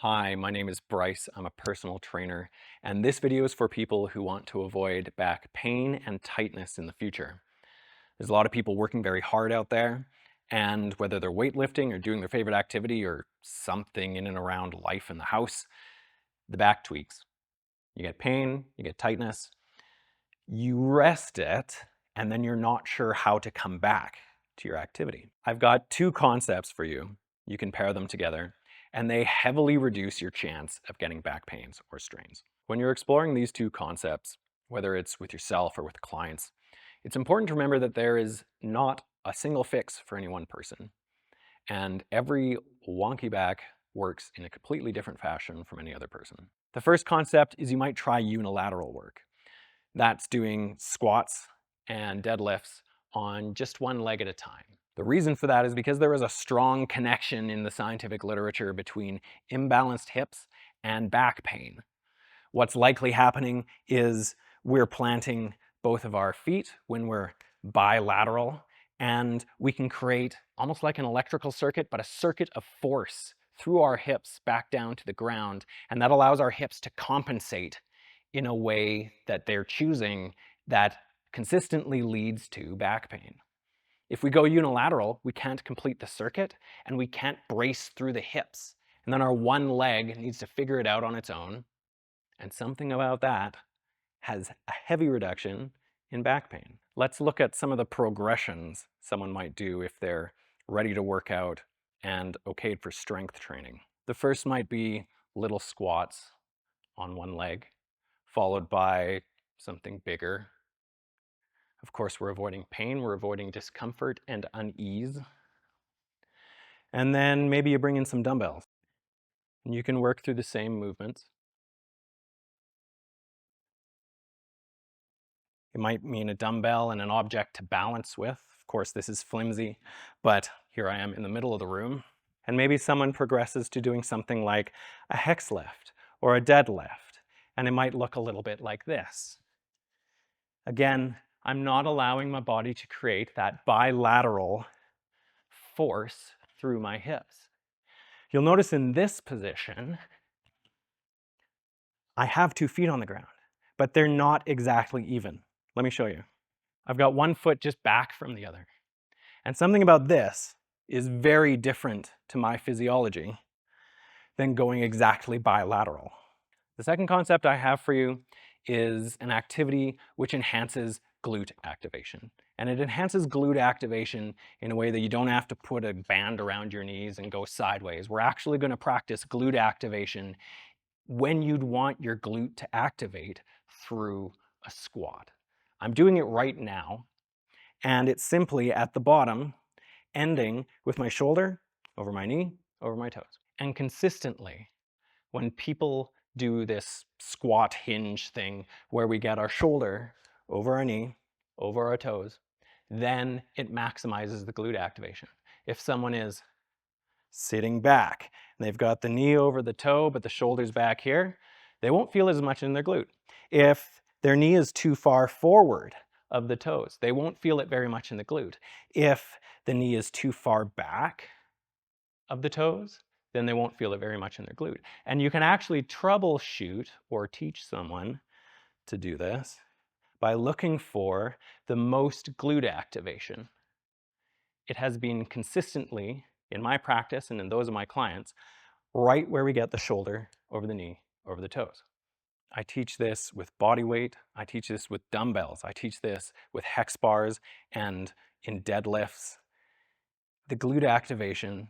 Hi, my name is Bryce. I'm a personal trainer, and this video is for people who want to avoid back pain and tightness in the future. There's a lot of people working very hard out there, and whether they're weightlifting or doing their favorite activity or something in and around life in the house, the back tweaks. You get pain, you get tightness, you rest it, and then you're not sure how to come back to your activity. I've got two concepts for you. You can pair them together, and they heavily reduce your chance of getting back pains or strains. When you're exploring these two concepts, whether it's with yourself or with clients, it's important to remember that there is not a single fix for any one person, and every wonky back works in a completely different fashion from any other person. The first concept is you might try unilateral work. That's doing squats and deadlifts on just one leg at a time. The reason for that is because there is a strong connection in the scientific literature between imbalanced hips and back pain. What's likely happening is we're planting both of our feet when we're bilateral, and we can create almost like an electrical circuit, but a circuit of force through our hips back down to the ground, and that allows our hips to compensate in a way that they're choosing that consistently leads to back pain. If we go unilateral, we can't complete the circuit and we can't brace through the hips. And then our one leg needs to figure it out on its own. And something about that has a heavy reduction in back pain. Let's look at some of the progressions someone might do if they're ready to work out and okayed for strength training. The first might be little squats on one leg, followed by something bigger. Of course, we're avoiding pain, we're avoiding discomfort and unease. And then maybe you bring in some dumbbells. And you can work through the same movements. It might mean a dumbbell and an object to balance with. Of course, this is flimsy, but here I am in the middle of the room. And maybe someone progresses to doing something like a hex lift or a deadlift, and it might look a little bit like this. Again, I'm not allowing my body to create that bilateral force through my hips. You'll notice in this position, I have 2 feet on the ground, but they're not exactly even. Let me show you. I've got one foot just back from the other. And something about this is very different to my physiology than going exactly bilateral. The second concept I have for you is an activity which enhances glute activation. And it enhances glute activation in a way that you don't have to put a band around your knees and go sideways. We're actually going to practice glute activation when you'd want your glute to activate through a squat. I'm doing it right now, and it's simply at the bottom, ending with my shoulder over my knee, over my toes. And consistently, when people do this squat hinge thing where we get our shoulder over our knee, over our toes, then it maximizes the glute activation. If someone is sitting back and they've got the knee over the toe, but the shoulder's back here, they won't feel as much in their glute. If their knee is too far forward of the toes, they won't feel it very much in the glute. If the knee is too far back of the toes, then they won't feel it very much in their glute. And you can actually troubleshoot or teach someone to do this by looking for the most glute activation. It has been consistently, in my practice and in those of my clients, right where we get the shoulder over the knee, over the toes. I teach this with body weight, I teach this with dumbbells, I teach this with hex bars and in deadlifts. The glute activation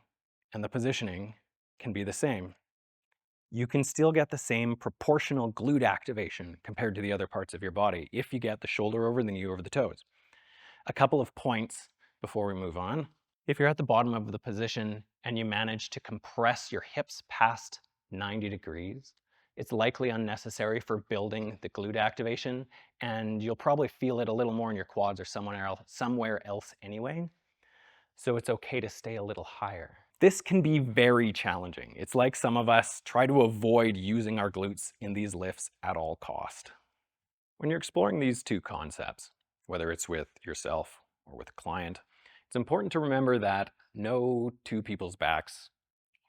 and the positioning can be the same. You can still get the same proportional glute activation compared to the other parts of your body if you get the shoulder over the knee over the toes. A couple of points before we move on. If you're at the bottom of the position and you manage to compress your hips past 90 degrees, it's likely unnecessary for building the glute activation, and you'll probably feel it a little more in your quads or somewhere else anyway. So it's okay to stay a little higher. This can be very challenging. It's like some of us try to avoid using our glutes in these lifts at all cost. When you're exploring these two concepts, whether it's with yourself or with a client, it's important to remember that no two people's backs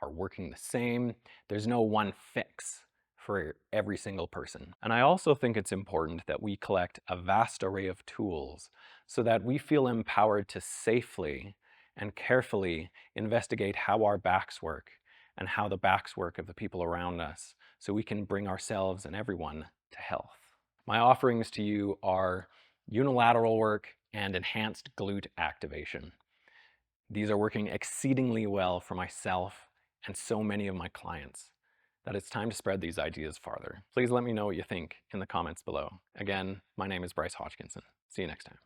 are working the same. There's no one fix for every single person. And I also think it's important that we collect a vast array of tools so that we feel empowered to safely and carefully investigate how our backs work and how the backs work of the people around us, so we can bring ourselves and everyone to health. My offerings to you are unilateral work and enhanced glute activation. These are working exceedingly well for myself and so many of my clients that it's time to spread these ideas farther. Please let me know what you think in the comments below. Again, my name is Bryce Hodgkinson. See you next time.